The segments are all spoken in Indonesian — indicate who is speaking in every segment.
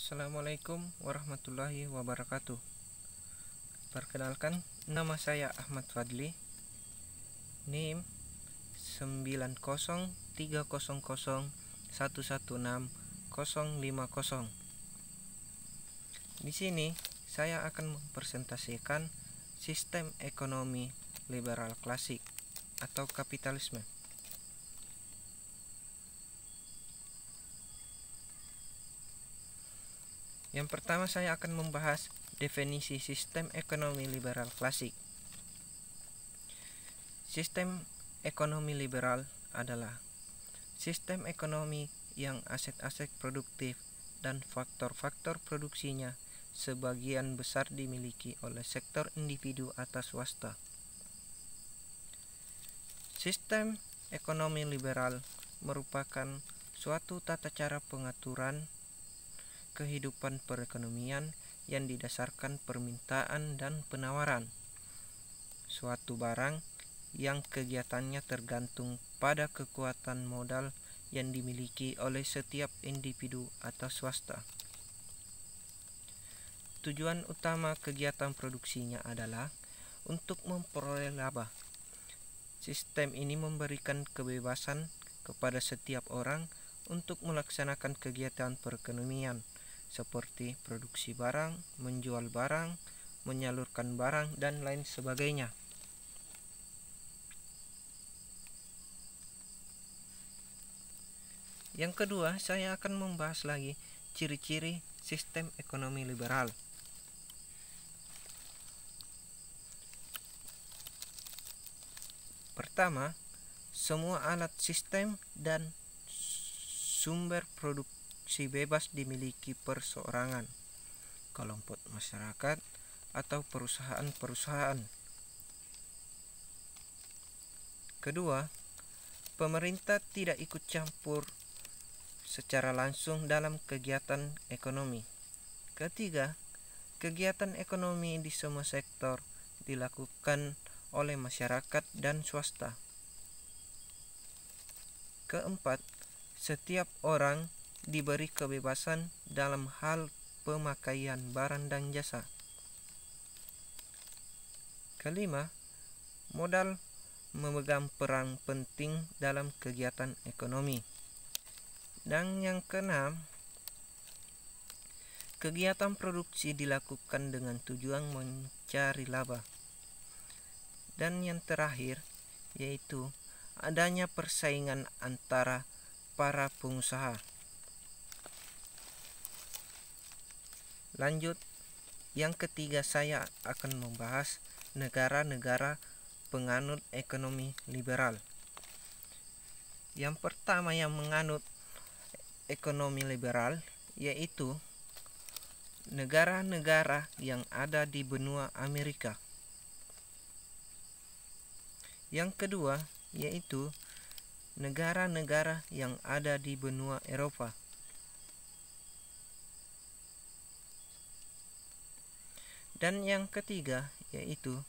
Speaker 1: Assalamualaikum warahmatullahi wabarakatuh. Perkenalkan, nama saya Ahmad Fadli. NIM 90300116050. Di sini saya akan mempresentasikan sistem ekonomi liberal klasik atau kapitalisme. Yang pertama, saya akan membahas definisi sistem ekonomi liberal klasik. Sistem ekonomi liberal adalah sistem ekonomi yang aset-aset produktif dan faktor-faktor produksinya sebagian besar dimiliki oleh sektor individu atau swasta. Sistem ekonomi liberal merupakan suatu tata cara pengaturan kehidupan perekonomian yang didasarkan permintaan dan penawaran suatu barang yang kegiatannya tergantung pada kekuatan modal yang dimiliki oleh setiap individu atau swasta. Tujuan utama kegiatan produksinya adalah untuk memperoleh laba. Sistem ini memberikan kebebasan kepada setiap orang untuk melaksanakan kegiatan perekonomian seperti produksi barang, menjual barang, menyalurkan barang, dan lain sebagainya. Yang kedua, saya akan membahas lagi ciri-ciri sistem ekonomi liberal. Pertama, semua alat sistem dan sumber produksi bebas dimiliki perseorangan, kelompok masyarakat, atau perusahaan-perusahaan. Kedua, pemerintah tidak ikut campur secara langsung dalam kegiatan ekonomi. Ketiga, kegiatan ekonomi di semua sektor dilakukan oleh masyarakat dan swasta. Keempat, setiap orang diberi kebebasan dalam hal pemakaian barang dan jasa. Kelima, modal memegang peran penting dalam kegiatan ekonomi. Dan yang keenam, kegiatan produksi dilakukan dengan tujuan mencari laba. Dan yang terakhir, yaitu adanya persaingan antara para pengusaha. Lanjut, yang ketiga saya akan membahas negara-negara penganut ekonomi liberal. Yang pertama yang menganut ekonomi liberal yaitu negara-negara yang ada di benua Amerika. Yang kedua yaitu negara-negara yang ada di benua Eropa. Dan yang ketiga yaitu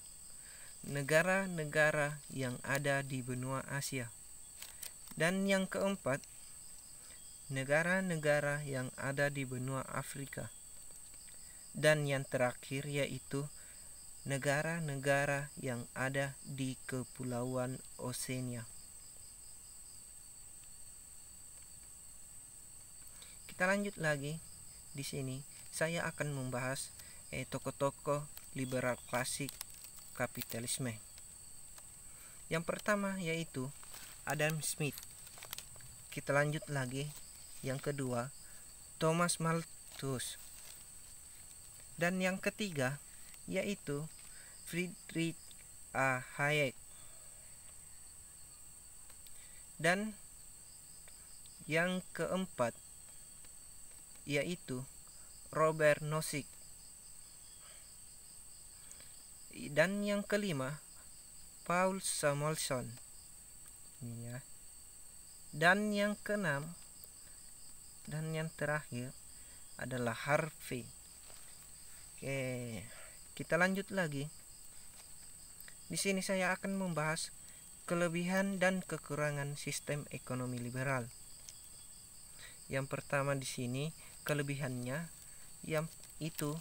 Speaker 1: negara-negara yang ada di benua Asia. Dan yang keempat, negara-negara yang ada di benua Afrika. Dan yang terakhir yaitu negara-negara yang ada di Kepulauan Oseania. Kita lanjut lagi. Di sini saya akan membahas tokoh-tokoh liberal klasik kapitalisme. Yang pertama yaitu Adam Smith. Kita lanjut lagi. Yang kedua, Thomas Malthus. Dan yang ketiga yaitu Friedrich A. Hayek. Dan yang keempat yaitu Robert Nozick. Dan yang kelima, Paul Samuelson. Dan yang keenam dan yang terakhir adalah Harvey. Oke, kita lanjut lagi. Di sini saya akan membahas kelebihan dan kekurangan sistem ekonomi liberal. Yang pertama di sini kelebihannya yang itu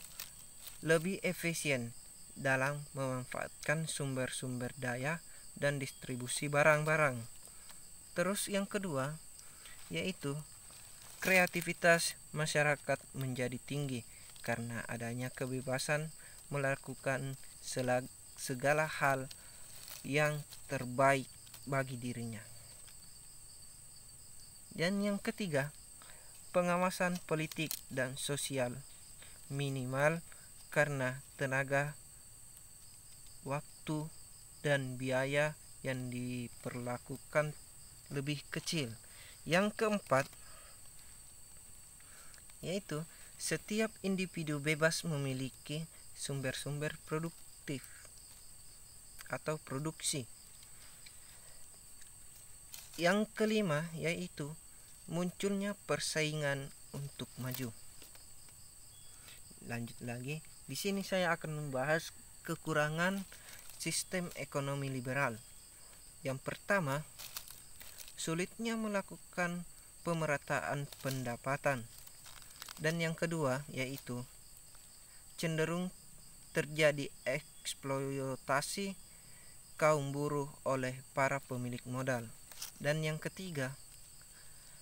Speaker 1: lebih efisien dalam memanfaatkan sumber-sumber daya dan distribusi barang-barang. Terus yang kedua yaitu kreativitas masyarakat menjadi tinggi karena adanya kebebasan melakukan segala hal yang terbaik bagi dirinya. Dan yang ketiga, pengawasan politik dan sosial minimal karena tenaga, waktu, dan biaya yang diperlakukan lebih kecil. Yang keempat yaitu setiap individu bebas memiliki sumber-sumber produktif atau produksi. Yang kelima yaitu munculnya persaingan untuk maju. Lanjut lagi, di sini saya akan membahas kekurangan sistem ekonomi liberal. Yang pertama, sulitnya melakukan pemerataan pendapatan. Dan yang kedua yaitu cenderung terjadi eksploitasi kaum buruh oleh para pemilik modal. Dan yang ketiga,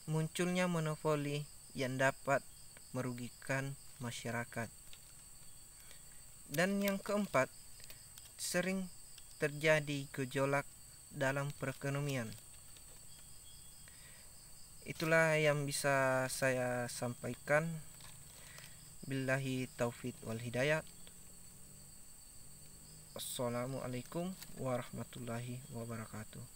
Speaker 1: munculnya monopoli yang dapat merugikan masyarakat. Dan yang keempat, sering terjadi gejolak dalam perekonomian. Itulah yang bisa saya sampaikan. Billahi taufik wal hidayah. Assalamualaikum warahmatullahi wabarakatuh.